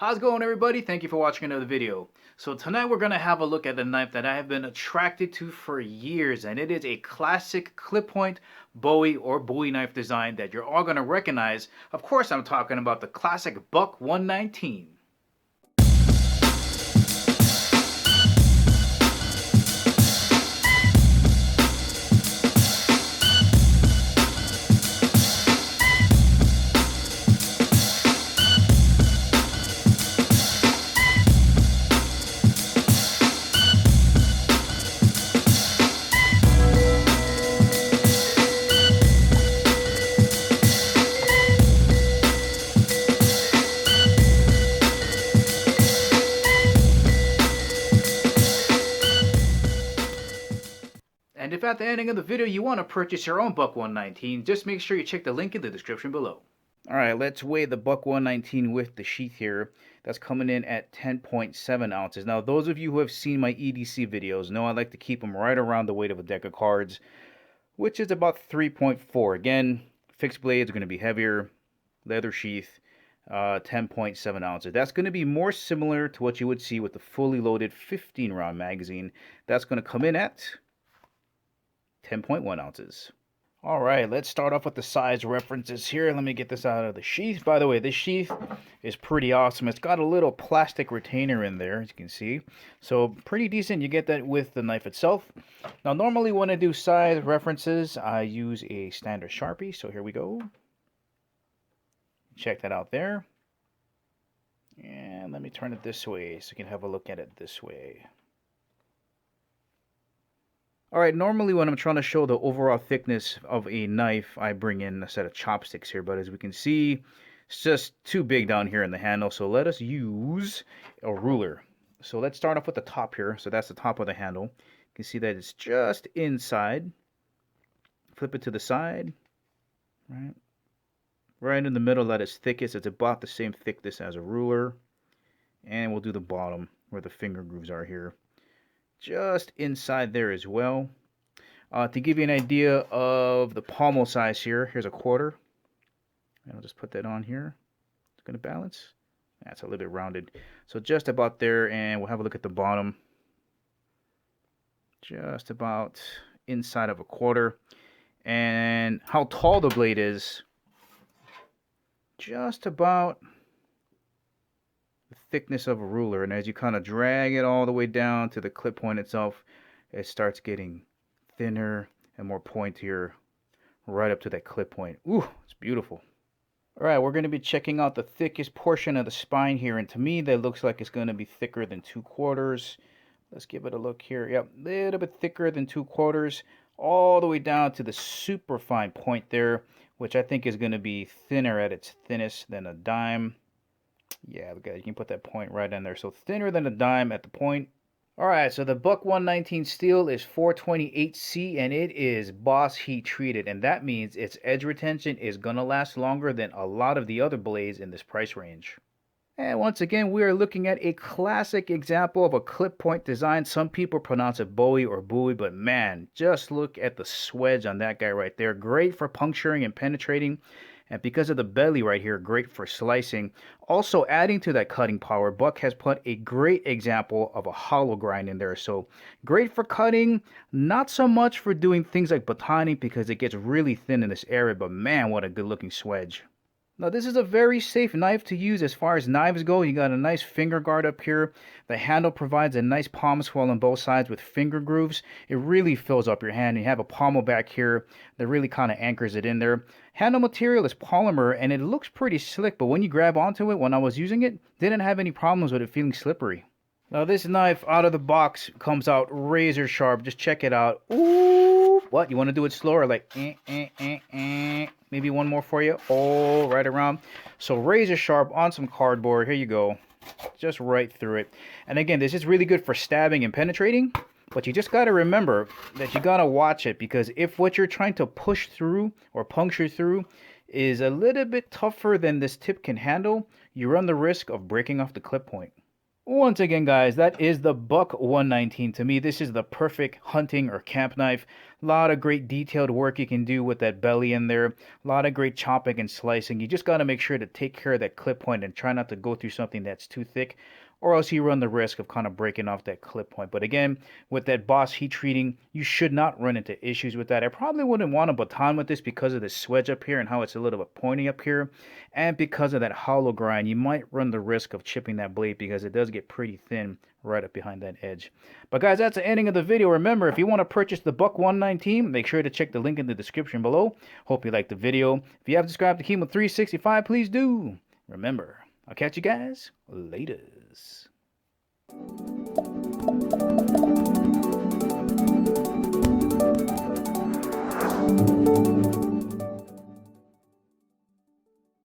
How's it going, everybody? Thank you for watching another video. So tonight we're going to have a look at the knife that I have been attracted to for years, and it is a classic clip point Bowie or Bowie knife design that you're all going to recognize. Of course, I'm talking about the classic Buck 119. And if at the ending of the video you want to purchase your own Buck 119, just make sure you check the link in the description below. Alright, let's weigh the Buck 119 with the sheath here. That's coming in at 10.7 ounces. Now, those of you who have seen my EDC videos know I like to keep them right around the weight of a deck of cards, which is about 3.4. Again, fixed blades are going to be heavier, leather sheath, 10.7 ounces. That's going to be more similar to what you would see with the fully loaded 15-round magazine. That's going to come in at 10.1 ounces. Alright, let's start off with the size references here. Let me get this out of the sheath. By the way, this sheath is pretty awesome. It's got a little plastic retainer in there, as you can see. So, pretty decent. You get that with the knife itself. Now, normally when I do size references, I use a standard Sharpie. So, here we go. Check that out there. And let me turn it this way so you can have a look at it this way. Alright, normally when I'm trying to show the overall thickness of a knife, I bring in a set of chopsticks here. But as we can see, it's just too big down here in the handle. So let us use a ruler. So let's start off with the top here. So that's the top of the handle. You can see that it's just inside. Flip it to the side. Right in the middle at its thickest. It's about the same thickness as a ruler. And we'll do the bottom where the finger grooves are here. Just inside there as well. To give you an idea of the pommel size here, here's a quarter. And I'll just put that on here. It's going to balance. That's a little bit rounded. So just about there, and we'll have a look at the bottom. Just about inside of a quarter. And how tall the blade is, just about the thickness of a ruler. And as you kind of drag it all the way down to the clip point itself, it starts getting thinner and more pointier right up to that clip point. Ooh, it's beautiful. Alright, we're going to be checking out the thickest portion of the spine here, and to me that looks like it's going to be thicker than 2/4. Let's give it a look here. Yep, a little bit thicker than 2/4, all the way down to the super fine point there, which I think is going to be thinner at its thinnest than a dime. Yeah, look at it. You can put that point right in there. So thinner than a dime at the point. Alright, so the Buck 119 steel is 428C, and it is Boss heat treated. And that means its edge retention is going to last longer than a lot of the other blades in this price range. And once again, we are looking at a classic example of a clip point design. Some people pronounce it Bowie or Bowie, but man, just look at the swedge on that guy right there. Great for puncturing and penetrating. And because of the belly right here, great for slicing. Also adding to that cutting power, Buck has put a great example of a hollow grind in there. So great for cutting, not so much for doing things like batoning because it gets really thin in this area. But man, what a good looking swedge. Now this is a very safe knife to use as far as knives go. You got a nice finger guard up here. The handle provides a nice palm swell on both sides with finger grooves. It really fills up your hand. You have a pommel back here that really kind of anchors it in there. Handle material is polymer and it looks pretty slick, but when you grab onto it, when I was using it, didn't have any problems with it feeling slippery. Now this knife out of the box comes out razor sharp. Just check it out. Ooh, what? You want to do it slower? Like, maybe one more for you. Oh, right around. So razor sharp on some cardboard. Here you go. Just right through it. And again, this is really good for stabbing and penetrating. But you just got to remember that you got to watch it, because if what you're trying to push through or puncture through is a little bit tougher than this tip can handle, you run the risk of breaking off the clip point. Once again, guys, that is the Buck 119. To me, this is the perfect hunting or camp knife. A lot of great detailed work you can do with that belly in there. A lot of great chopping and slicing. You just got to make sure to take care of that clip point and try not to go through something that's too thick, or else you run the risk of kind of breaking off that clip point. But again, with that Boss heat treating, you should not run into issues with that. I probably wouldn't want a baton with this because of the swedge up here and how it's a little bit pointy up here. And because of that hollow grind, you might run the risk of chipping that blade because it does get pretty thin right up behind that edge. But guys, that's the ending of the video. Remember, if you want to purchase the Buck 119, make sure to check the link in the description below. Hope you liked the video. If you haven't subscribed to Kimo365, please do. Remember, I'll catch you guys later.